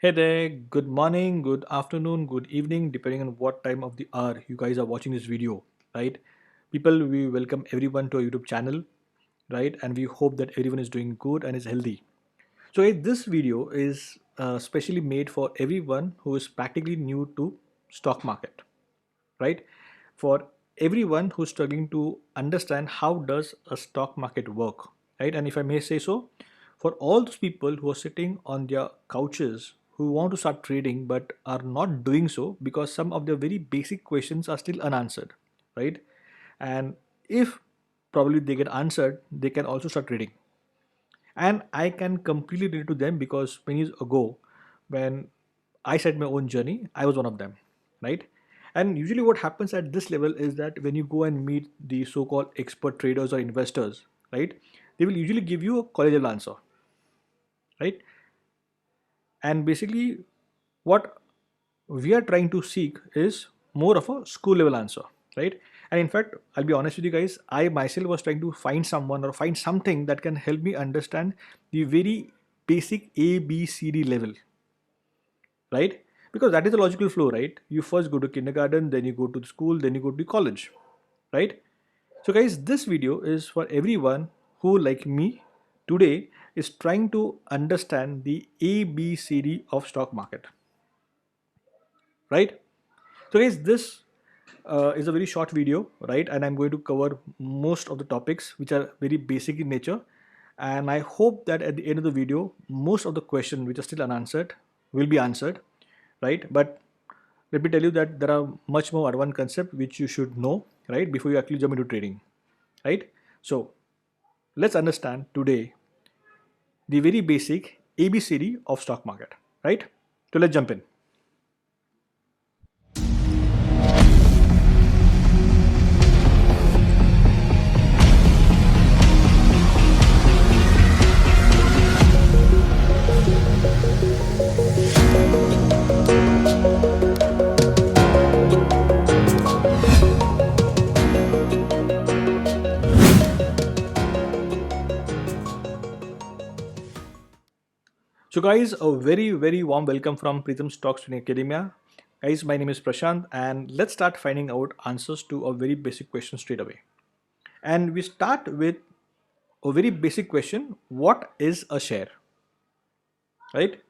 Hey there, good morning, good afternoon, good evening, depending on what time of the hour you guys are watching this video, right? People, we welcome everyone to our YouTube channel, right? And we hope that everyone is doing good and is healthy. So, this video is specially made for everyone who is practically new to stock market, right? For everyone who's struggling to understand how does a stock market work, right? And if I may say so, for all those people who are sitting on their couches who want to start trading but are not doing so because some of their very basic questions are still unanswered, right? And if probably they get answered, they can also start trading. And I can completely relate to them because many years ago, when I started my own journey, I was one of them, right? And usually what happens at this level is that when you go and meet the so-called expert traders or investors, right, they will usually give you a college level answer, right? And basically what we are trying to seek is more of a school level answer, right? And in fact, I'll be honest with you guys, I myself was trying to find someone or find something that can help me understand the very basic ABCD level, right? Because that is the logical flow, right? You first go to kindergarten, then you go to the school, then you go to college, right? So guys, this video is for everyone who, like me, today is trying to understand the ABCD of stock market, right? So guys, this is a very short video, right? And I'm going to cover most of the topics which are very basic in nature. And I hope that at the end of the video, most of the questions which are still unanswered will be answered, right? But let me tell you that there are much more advanced concepts which you should know, right, before you actually jump into trading, right? So let's understand today the very basic ABCD of stock market, right? So let's jump in. So guys, a very warm welcome from Prism Stocks Trading Academia. Guys, my name is Prashant and let's start finding out answers to a very basic question straight away. And we start with a very basic question. What is a share? Right?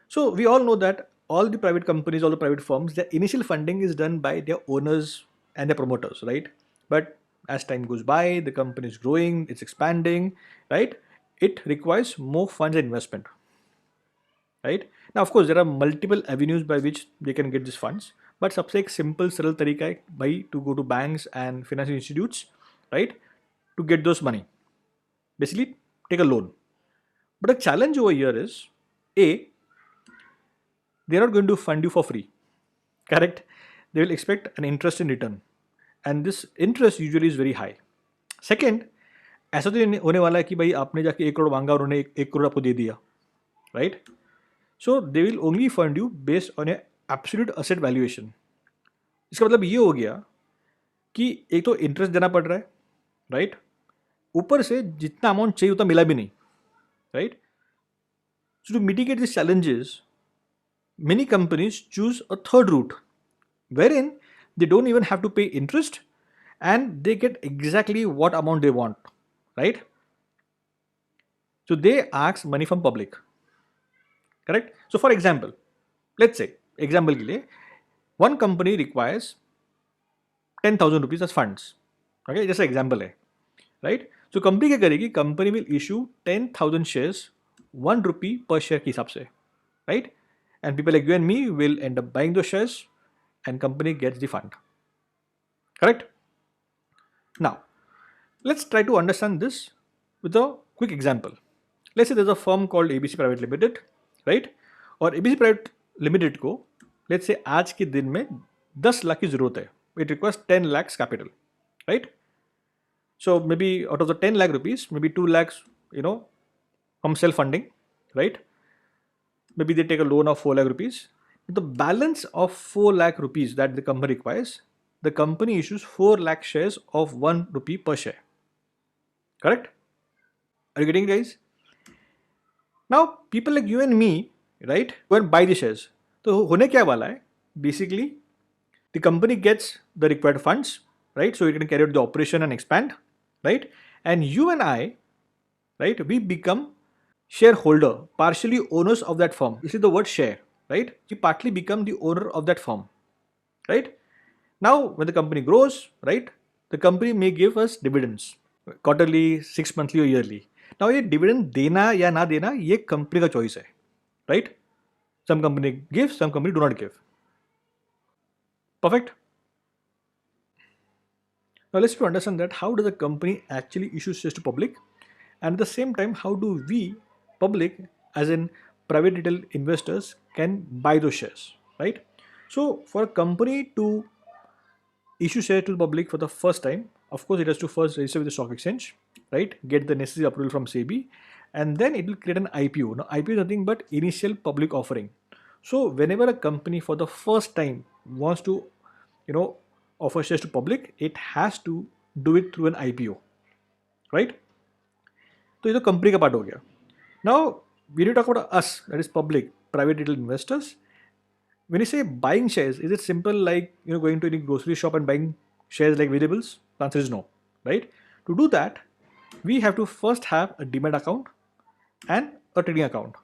So we all know that all the private companies, all the private firms, their initial funding is done by their owners and their promoters, right? But as time goes by, the company is growing, it's expanding, right? It requires more funds and investment, right? Now, of course, there are multiple avenues by which they can get these funds, but सबसे एक simple सरल तरीका है भाई to go to banks and financial institutes, right, to get those money. Basically, take a loan. But the challenge over here is, A, they're not going to fund you for free, correct? They will expect an interest in return, and this interest usually is very high. Second, ऐसा तो नहीं होने वाला है कि भाई आपने जाके 1 करोड़ मांगा और उन्हें 1 करोड़ आपको दे दिया, right? So they will only fund you based on a absolute asset valuation. इसका मतलब ये हो गया कि एक तो इंटरेस्ट देना पड़ रहा है, राइट? ऊपर से जितना अमाउंट चाहिए उतना मिला भी नहीं, right? So to mitigate these challenges, many companies choose a third route wherein they don't even have to pay interest and they get exactly what amount they want, right? So they ask money from public, correct? So for example, let's say example के लिए one company requires 10,000 rupees as funds, okay, जैसा example है, right? So company क्या करेगी, company will issue 10,000 shares 1 rupee per share के हिसाब से, right? And people like you and me will end up buying those shares and company gets the fund, correct? Now let's try to understand this with a quick example. Let's say there's a firm called ABC Private Limited, right? और ABC Private Limited को let's say आज के दिन में 10 लाख की जरूरत है. It requires 10 lakhs capital, right? So maybe out of the 10 lakh rupees, maybe 2 lakhs, from self funding, right? Maybe they take a loan of 4 lakh rupees. The balance of 4 lakh rupees that the company requires, the company issues 4 lakh shares of 1 rupee per share, correct? Are you getting it, guys? Now people like you and me, right, go and buy the shares. तो होने क्या वाला है? Basically the company gets the required funds, right, so it can carry out the operation and expand, right, and you and I, right, we become shareholder, partially owners of that firm. This is the word share, right? We partly become the owner of that firm, right? Now when the company grows, right, the company may give us dividends quarterly, 6 monthly or yearly. Now ये dividend देना या ना देना ये company का choice है, right? Some company gives, some company do not give. Perfect. Now let's try to understand that how does a company actually issue shares to public, and at the same time how do we public, as in private retail investors, can buy those shares, right? So for a company to issue share to the public for the first time, of course, it has to first register with the stock exchange, right? Get the necessary approval from SEBI, and then it will create an IPO. Now, IPO is nothing but initial public offering. So, whenever a company for the first time wants to, you know, offer shares to public, it has to do it through an IPO, right? तो ये तो company का part हो गया. Now, when you talk about us, that is public, private retail investors, when you say buying shares, is it simple like going to any grocery shop and buying shares like vegetables? The answer is no, right? To do that, we have to first have a Demat account and a trading account,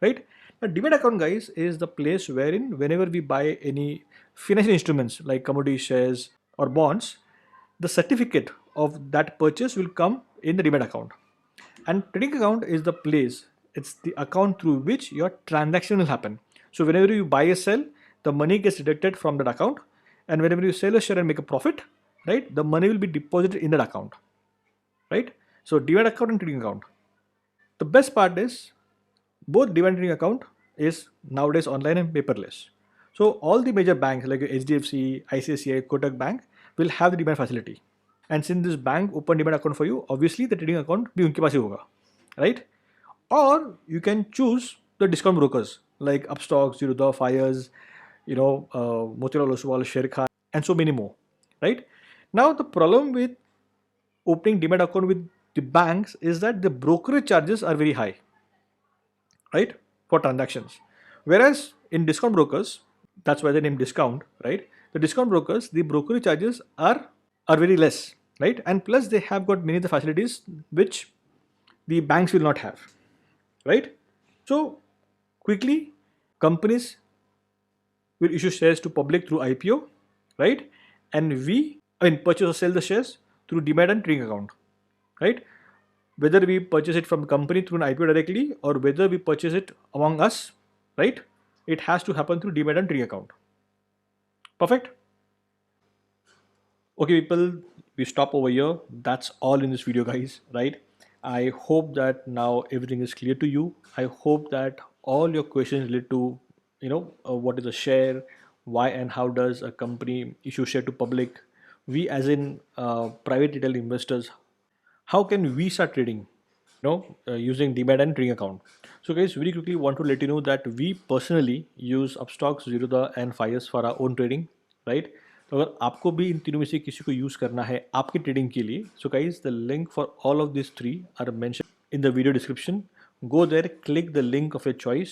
right? A Demat account, guys, is the place wherein whenever we buy any financial instruments like commodity shares or bonds, the certificate of that purchase will come in the Demat account. And trading account is the place, it's the account through which your transaction will happen. So whenever you buy or sell, the money gets deducted from that account, and whenever you sell a share and make a profit, right, the money will be deposited in that account, right? So Demat account and trading account. The best part is both Demat and trading account is nowadays online and paperless. So all the major banks like HDFC, ICICI, Kotak Bank will have the Demat facility. And since this bank open Demat account for you, obviously the trading account भी उनके पास ही होगा, right? Or you can choose the discount brokers like Upstox, Zerodha, Fyers, Motilal Oswal, Sherkha, and so many more, right? Now the problem with opening Demat account with the banks is that the brokerage charges are very high, right, for transactions. Whereas in discount brokers, that's why they name discount, right? The discount brokers, the brokerage charges are very less, right? And plus they have got many of the facilities which the banks will not have, right? So quickly, companies will issue shares to public through IPO, right? And purchase or sell the shares through Demat and trading account, right? Whether we purchase it from the company through an IPO directly or whether we purchase it among us, right? It has to happen through Demat and trading account. Perfect. Okay, people, we stop over here. That's all in this video, guys, right? I hope that now everything is clear to you. I hope that all your questions related to, what is a share, why and how does a company issue share to public, we as in private retail investors, how can we start trading, using Demat and trading account. So guys, very quickly want to let you know that we personally use Upstox, Zerodha and Fyers for our own trading, right? तो अगर आपको भी इन तीनों में से किसी को use करना है आपकी ट्रेडिंग के लिए, so guys the link for all of this three are mentioned in the video description. Go there, click the link of your choice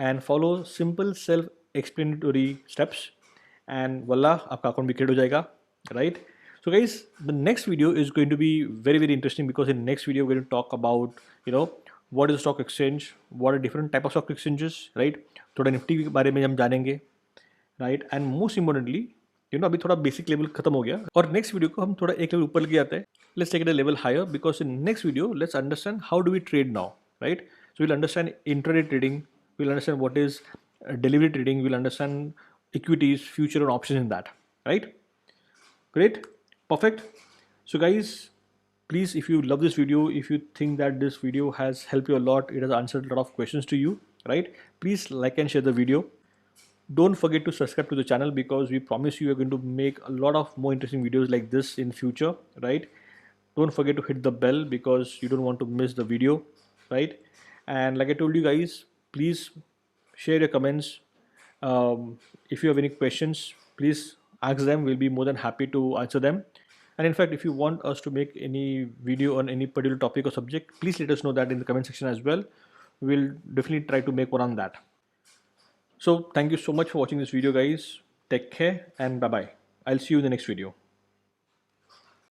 and follow simple self explanatory steps and voila, आपका account भी create हो जाएगा, right? So guys, the next video is going to be very very interesting because in next video we're going to talk about what is a stock exchange, what are different type of stock exchanges, right? थोड़ा Nifty के बारे में हम जानेंगे, right? And most importantly, अभी थोड़ा basic level खत्म हो गया और नेक्स्ट वीडियो को हम थोड़ा एक लेवल ऊपर लेके आते हैं. Let's take it a level higher because in next video let's understand how do we trade now, right? So we'll understand intraday trading, we'll understand what is delivery trading, we'll understand equities, future and options in that, right? Great, perfect. So guys, please, if you love this video, if you think that this video has helped you a lot, it has answered a lot of questions to you, right, please like and share the video. Don't forget to subscribe to the channel because we promise you are going to make a lot of more interesting videos like this in future, right? Don't forget to hit the bell because you don't want to miss the video, right? And like I told you guys, please share your comments. If you have any questions, please ask them. We'll be more than happy to answer them. And in fact, if you want us to make any video on any particular topic or subject, please let us know that in the comment section as well. we'll definitely try to make one on that. So thank you so much for watching this video, guys. Take care and bye bye. I'll see you in the next video.